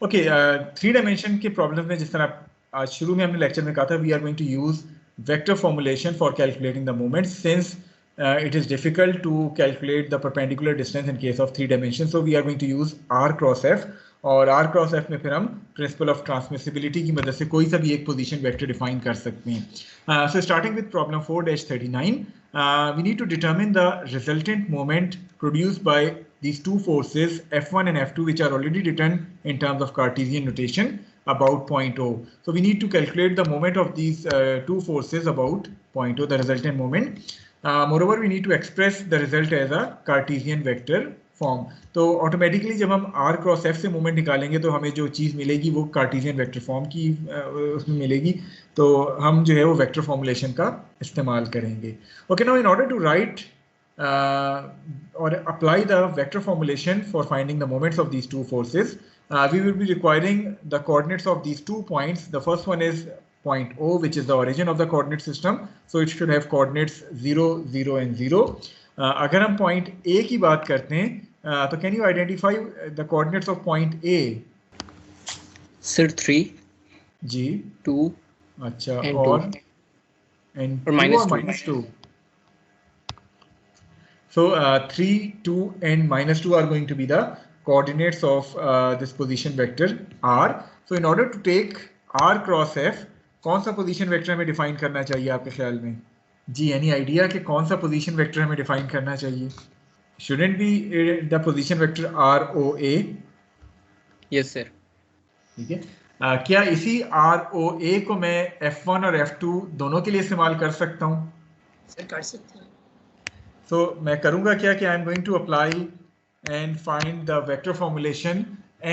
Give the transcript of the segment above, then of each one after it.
Okay, 3 dimension के problem में जिस तरह आज शुरू में हमने लेक्चर में कहा था, we are going to use vector formulation for calculating the moment since it is difficult to calculate the perpendicular distance in case of 3 dimensions, so we are going to use r cross f, और r cross f में फिर हम principle of transmissibility की मदद से कोई सा भी एक पोजीशन वेक्टर डिफाइन कर सकते हैं. So starting with problem 4-39, we need to determine the resultant moment produced by these two forces F1 and F2, which are already written in terms of Cartesian notation about point O. So we need to calculate the moment of these two forces about point O, the resultant moment. Moreover, we need to express the result as a Cartesian vector form. तो automatically जब हम r cross f से moment निकालेंगे तो हमें जो चीज़ मिलेगी वो कार्टेशियन वेक्टर फॉर्म की उसमें मिलेगी. तो हम जो है वो वेक्टर फॉर्मुलेशन का इस्तेमाल करेंगे. Okay, now in order to write or apply the vector formulation for finding the moments of these two forces, we will be requiring the coordinates of these 2 points. The first one is point O, which is the origin of the coordinate system, so it should have coordinates 0, 0 and 0. अगर हम point A की बात करते हैं तो can you identify the coordinates of point A? Sir, 3 जी 2 अच्छा and और 2 and or 2 or minus 2. -2. So 3, 2 and -2 are going to be the coordinates of this position vector r. So in order to take r cross f, कौन सा position vector हमें define करना चाहिए आपके ख्याल में? जी, एनी आइडिया कि कौन सा पोजीशन वेक्टर हमें डिफाइन करना चाहिए? Shouldn't be the position vector ROA? Yes sir. ठीक है. क्या इसी ROA को मैं F1 और F2 दोनों के लिए इस्तेमाल कर सकता हूँ? सर कर सकते हैं. So मैं करूँगा क्या कि I am going to apply and find the vector formulation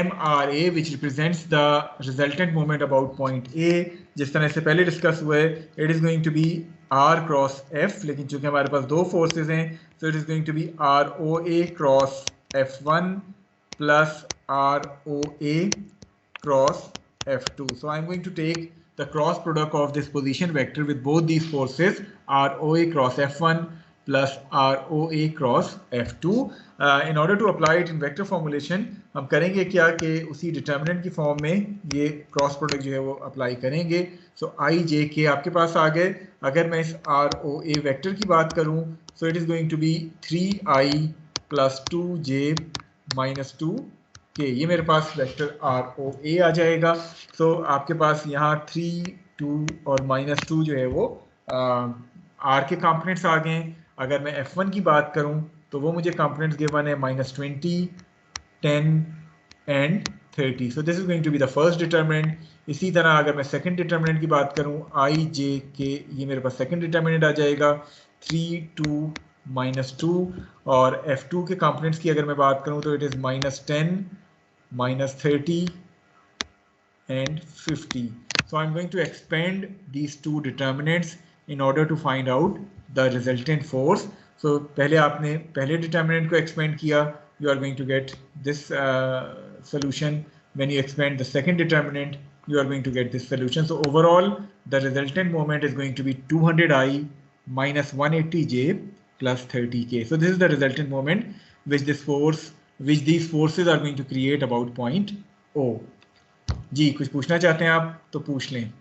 MRA, which represents the resultant moment about point A. जिस तरह से पहले डिस्कस हुआ है, it is going to be R cross F, लेकिन चूंकि हमारे पास दो फोर्सेस हैं, so it is going to be ROA cross F1 plus ROA cross F2. So I am going to take the cross product of this position vector with both these forces, ROA cross F1 plus ROA cross F2. In order to apply it in vector formulation, हम करेंगे क्या कि उसी determinant की form में ये cross product जो है वो अप्लाई करेंगे. सो I J K आपके पास आ गए. अगर मैं इस ROA वेक्टर की बात करूं, so it is going to be 3I plus 2J minus 2K. ये मेरे पास वेक्टर ROA आ जाएगा. सो आपके पास यहाँ 3, 2 और -2 जो है वो R के कंपोनेंट्स आ गए. अगर मैं F1 की बात करूं तो वो मुझे कंपोनेंट्स गिवन है -20, 10 and 30. So this is going to be the first determinant. इसी तरह अगर मैं सेकंड डिटर्मिनेंट की बात करूं I J K, ये मेरे पास सेकंड डिटर्मिनेंट आ जाएगा 3, 2, -2. और F2 के कंपोनेंट्स की अगर मैं बात करूं तो it is -10, -30 and 50. So I'm going to expand these two determinants in order to find out the resultant force. So पहले आपने पहले determinant को expand किया, you are going to get this solution. When you expand the second determinant, you are going to get this solution. So overall, the resultant moment is going to be 200I minus 180J plus 30K. So this is the resultant moment which these forces are going to create about point O. जी, कुछ पूछना चाहते हैं आप तो पूछ लें.